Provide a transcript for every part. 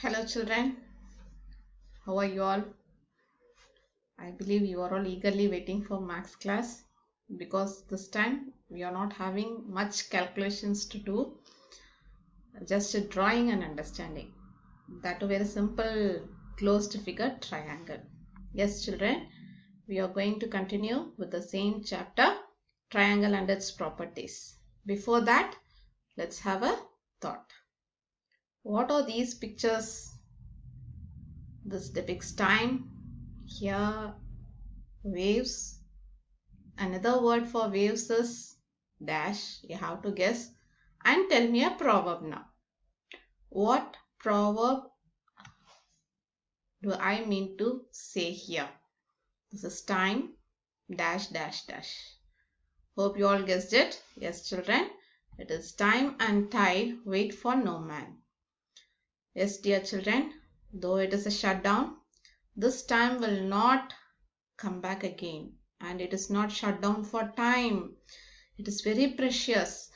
Hello children, how are you all? I believe you are all eagerly waiting for maths class because this time we are not having much calculations to do, just a drawing and understanding. That a very simple closed figure triangle. Yes children, we are going to continue with the same chapter, triangle and its properties. Before that, let's have a thought. What are these pictures? This depicts time. Here waves. Another word for waves is dash. You have to guess and tell me a proverb now. What proverb do I mean to say here? This is time dash dash dash. Hope you all guessed it. Yes children, it is time and tide wait for no man. Yes dear children, though it is a shutdown, this time will not come back again. And it is not shut down for time. It is very precious.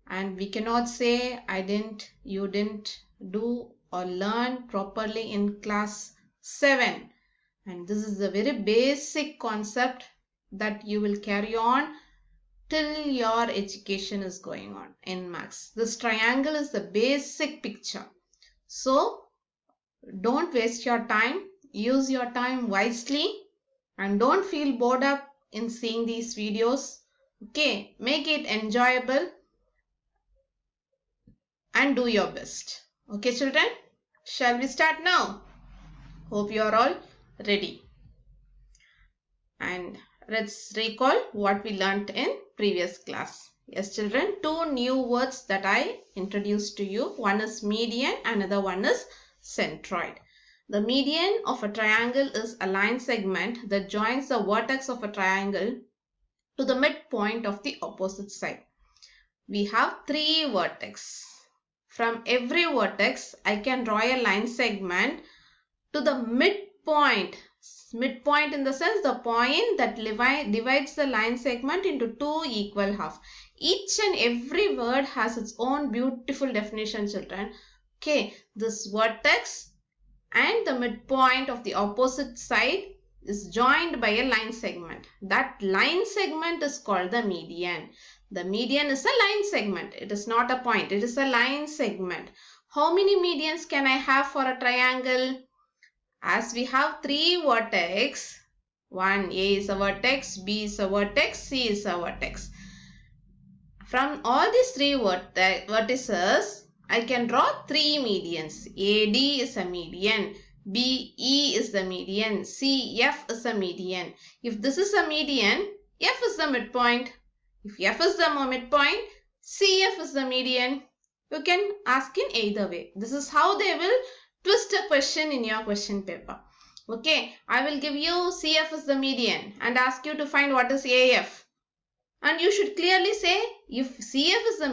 And we cannot say you didn't do or learn properly in class 7. And this is a very basic concept that you will carry on till your education is going on in maths. This triangle is the basic picture. So don't waste your time. Use your time wisely. And don't feel bored up in seeing these videos. Okay, make it enjoyable and do your best. Okay children, shall we start now? Hope you are all ready. And let's recall what we learnt in previous class. Yes children, two new words that I introduced to you. One is median, another one is centroid. The median of a triangle is a line segment that joins the vertex of a triangle to the midpoint of the opposite side. We have three vertices. From every vertex, I can draw a line segment to the midpoint. Midpoint in the sense the point that divides the line segment into two equal halves. Each and every word has its own beautiful definition, children. Okay, this vertex and the midpoint of the opposite side is joined by a line segment. That line segment is called the median. The median is a line segment. It is not a point. It is a line segment. How many medians can I have for a triangle? As we have three vertex, one A is a vertex, B is a vertex, C is a vertex. From all these three vertices, I can draw three medians. AD is a median, BE is the median, CF is a median. If this is a median, F is the midpoint. If F is the midpoint, CF is the median. You can ask in either way. This is how they will twist a question in your question paper. Okay, I will give you CF is the median and ask you to find what is AF. And you should clearly say if CF is the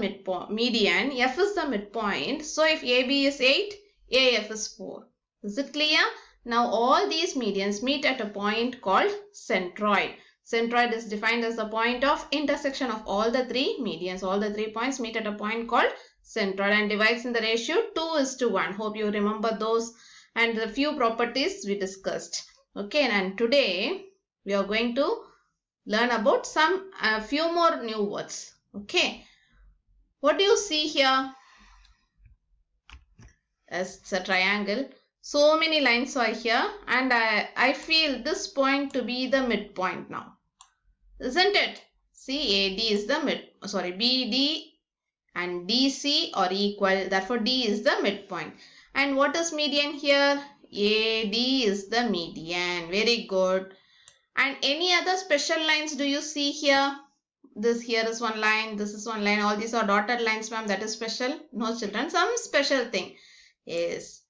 median, F is the midpoint. So if AB is 8, AF is 4. Is it clear? Now all these medians meet at a point called centroid. Centroid is defined as the point of intersection of all the three medians. All the 3 points meet at a point called centroid and divides in the ratio 2:1. Hope you remember those and the few properties we discussed. Okay, and today we are going to learn about a few more new words. Okay, what do you see here? It's a triangle. So many lines are here and I feel this point to be the midpoint now. Isn't it? See, AD is the BD and DC are equal. Therefore, D is the midpoint. And what is median here? AD is the median. Very good. And any other special lines do you see here? This here is one line. This is one line. All these are dotted lines, ma'am. That is special. No, children. Some special thing. Yes.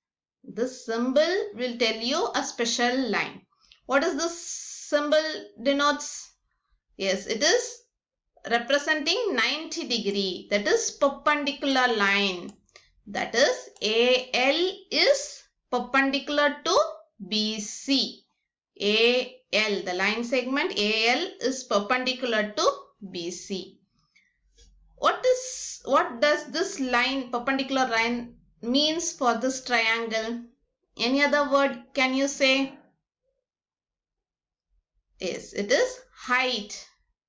This symbol will tell you a special line. What does this symbol denotes? Yes, it is representing 90 degree. That is perpendicular line. That is AL is perpendicular to BC. AL, the line segment AL is perpendicular to BC. What does this line, perpendicular line means for this triangle? Any other word can you say? Yes, it is height.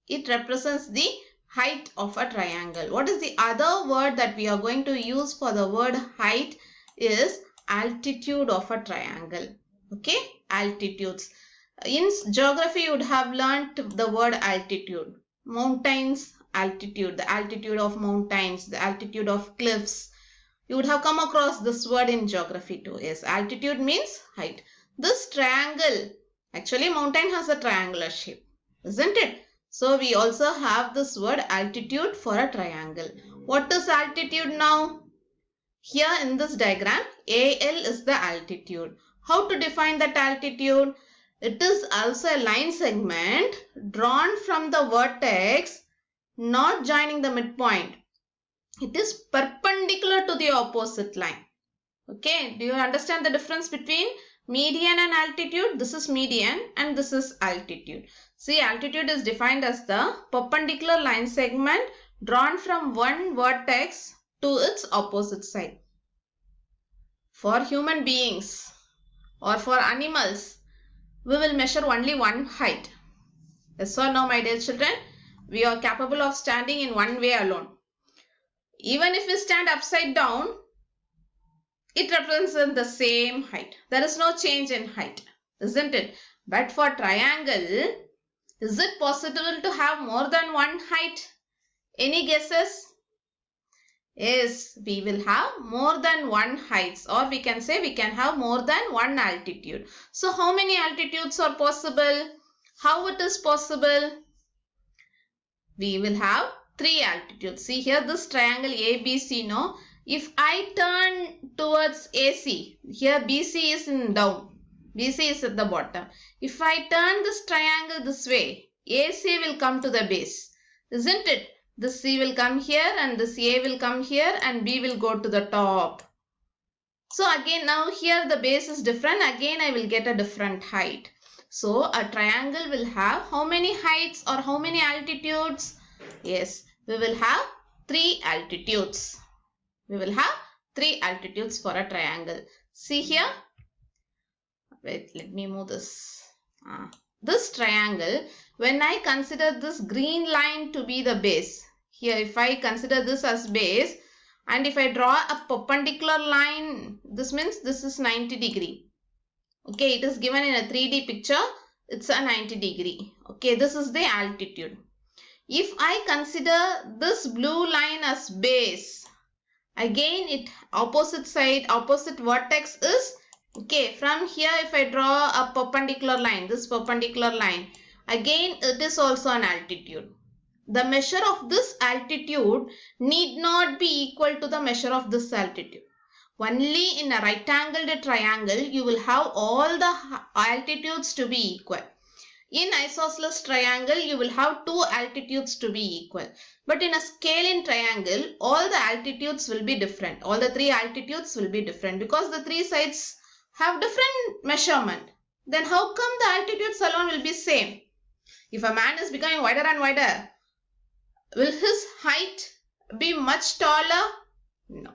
It represents the height of a triangle. What is the other word that we are going to use for the word height is altitude of a triangle. Okay, altitudes. In geography, you would have learnt the word altitude. Mountains, altitude, the altitude of mountains, the altitude of cliffs. You would have come across this word in geography too. Yes, altitude means height. This triangle, actually mountain has a triangular shape, isn't it? So we also have this word altitude for a triangle. What is altitude now? Here in this diagram, AL is the altitude. How to define that altitude? It is also a line segment drawn from the vertex, not joining the midpoint. It is perpendicular to the opposite line. Okay, do you understand the difference between median and altitude? This is median and this is altitude. See, altitude is defined as the perpendicular line segment drawn from one vertex to its opposite side. For human beings or for animals, we will measure only one height. Yes or no, my dear children? We are capable of standing in one way alone. Even if we stand upside down, it represents the same height. There is no change in height, isn't it? But for triangle, is it possible to have more than one height? Any guesses? Yes, we will have more than one heights, or we can say we can have more than one altitude. So how many altitudes are possible? How it is possible? We will have 3 altitudes. See here, this triangle ABC, no? If I turn towards AC, here BC is in down, BC is at the bottom. If I turn this triangle this way, AC will come to the base, isn't it? This C will come here and this A will come here and B will go to the top. So again, now here the base is different. Again, I will get a different height. So a triangle will have how many heights or how many altitudes? Yes, we will have 3 altitudes. We will have 3 altitudes for a triangle. See here. Wait, let me move this. This triangle, when I consider this green line to be the base, here if I consider this as base and if I draw a perpendicular line, this means this is 90 degree. Okay, it is given in a 3D picture. It's a 90 degree. Okay, this is the altitude. If I consider this blue line as base, again it opposite side, opposite vertex is, okay, from here if I draw a perpendicular line, this perpendicular line, again it is also an altitude. The measure of this altitude need not be equal to the measure of this altitude. Only in a right angled triangle you will have all the altitudes to be equal. In isosceles triangle you will have 2 altitudes to be equal. But in a scale in triangle, all the altitudes will be different. All the 3 altitudes will be different because the 3 sides have different measurement. Then how come the altitudes alone will be same? If a man is becoming wider and wider, will his height be much taller? No.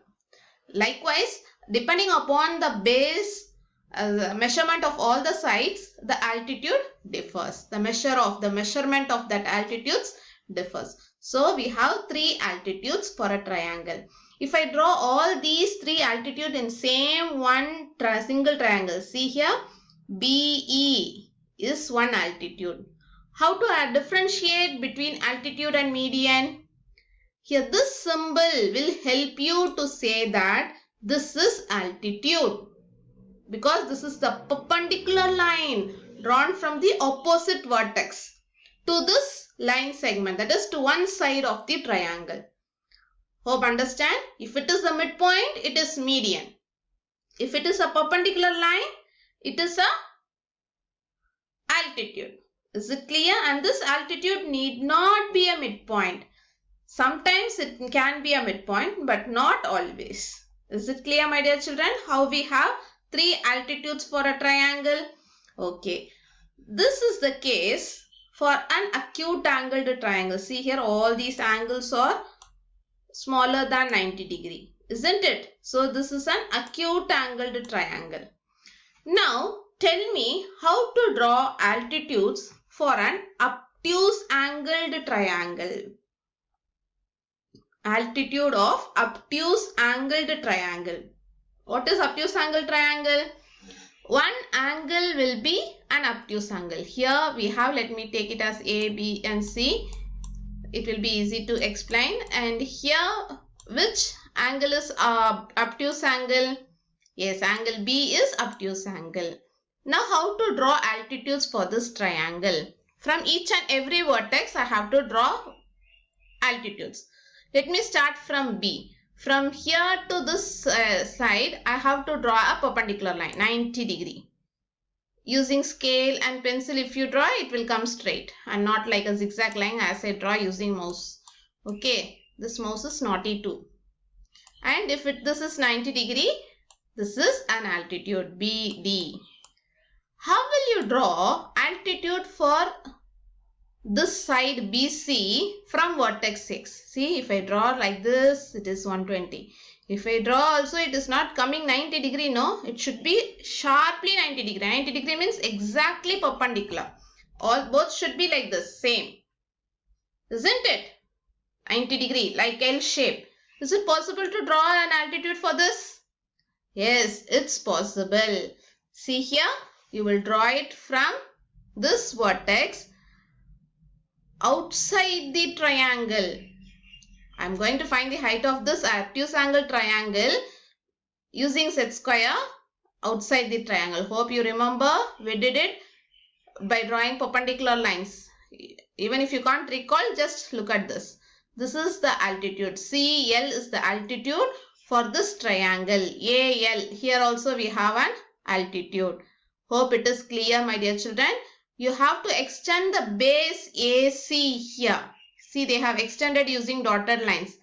Likewise, depending upon the base, the measurement of all the sides, the altitude differs. The measurement of that altitudes differs. So we have 3 altitudes for a triangle. If I draw all these 3 altitude in same one single triangle, see here, BE is one altitude. How to differentiate between altitude and median? Here this symbol will help you to say that this is altitude, because this is the perpendicular line drawn from the opposite vertex to this line segment, that is to one side of the triangle. Hope understand? If it is the midpoint, it is median. If it is a perpendicular line, it is a altitude. Is it clear? And this altitude need not be a midpoint. Sometimes it can be a midpoint, but not always. Is it clear, my dear children, how we have 3 altitudes for a triangle? Okay. This is the case for an acute angled triangle. See here, all these angles are smaller than 90 degree. isn't it? So this is an acute angled triangle. Now tell me how to draw altitudes for an obtuse angled triangle. Altitude of obtuse angled triangle. What is obtuse angled triangle? One angle will be an obtuse angle. Here we have, let me take it as A, B and C. It will be easy to explain. And here, which angle is obtuse angle? Yes, angle B is obtuse angle. Now how to draw altitudes for this triangle? From each and every vertex I have to draw altitudes. Let me start from B. From here to this side, I have to draw a perpendicular line, 90 degree. Using scale and pencil, if you draw, it will come straight and not like a zigzag line as I draw using mouse. Okay, this mouse is naughty too. And if this is 90 degree, this is an altitude, BD. How will you draw altitude for this side BC from vertex X? See, if I draw like this, it is 120. If I draw also, it is not coming 90 degree, no. It should be sharply 90 degree. 90 degree means exactly perpendicular. Both should be like this, same. Isn't it? 90 degree, like L shape. Is it possible to draw an altitude for this? Yes, it's possible. See here, you will draw it from this vertex outside the triangle. I am going to find the height of this obtuse angle triangle using set square outside the triangle. Hope you remember we did it by drawing perpendicular lines. Even if you can't recall, just look at this. This is the altitude. CL is the altitude for this triangle. AL, here also we have an altitude. Hope it is clear, my dear children. You have to extend the base AC here. See, they have extended using dotted lines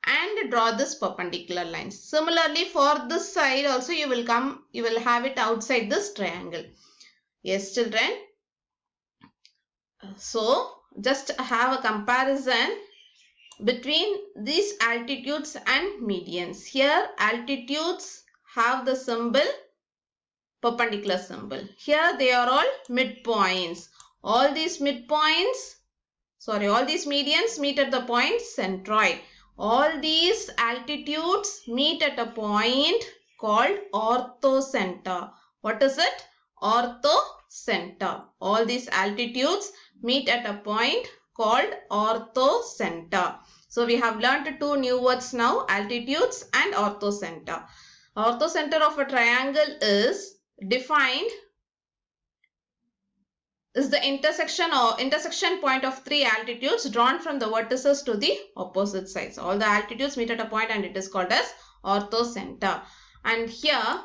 and draw this perpendicular lines. Similarly, for this side also you will have it outside this triangle. Yes, children. So, just have a comparison between these altitudes and medians. Here, altitudes have the symbol perpendicular symbol. Here they are all midpoints. All these midpoints, all these medians meet at the point centroid. All these altitudes meet at a point called orthocenter. What is it? Orthocenter. All these altitudes meet at a point called orthocenter. So we have learned two new words now, altitudes and orthocenter. Orthocenter of a triangle is defined is the intersection point of three altitudes drawn from the vertices to the opposite sides. All the altitudes meet at a point and it is called as orthocenter. And here,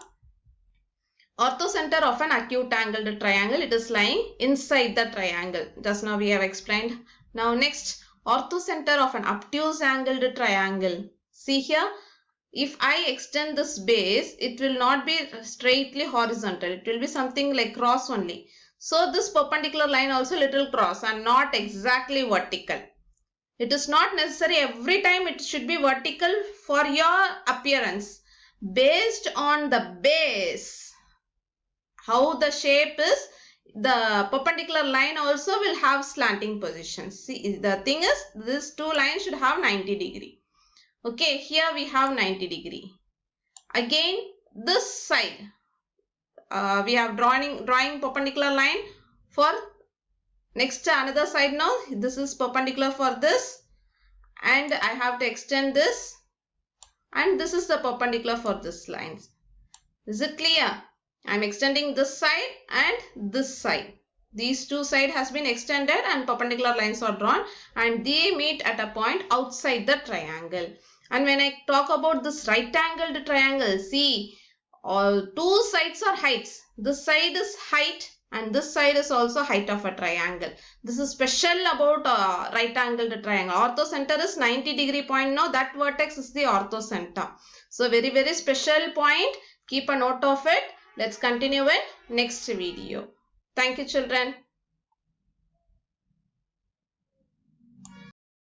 orthocenter of an acute angled triangle, it is lying inside the triangle. Just now we have explained. Now next, orthocenter of an obtuse angled triangle. See here, if I extend this base, it will not be straightly horizontal. It will be something like cross only. So this perpendicular line also little cross and not exactly vertical. It is not necessary every time it should be vertical for your appearance. Based on the base, how the shape is, the perpendicular line also will have slanting positions. See, the thing is, these two lines should have 90 degree. Okay, here we have 90 degree. Again, this side, we have drawing perpendicular line for next another side now. This is perpendicular for this and I have to extend this and this is the perpendicular for this lines. Is it clear? I am extending this side and this side. These two sides has been extended and perpendicular lines are drawn and they meet at a point outside the triangle. And when I talk about this right angled triangle, see, all two sides are heights. This side is height and this side is also height of a triangle. This is special about right angled triangle. Orthocenter is 90 degree point. Now that vertex is the orthocenter. So very, very special point. Keep a note of it. Let's continue with next video. Thank you, children.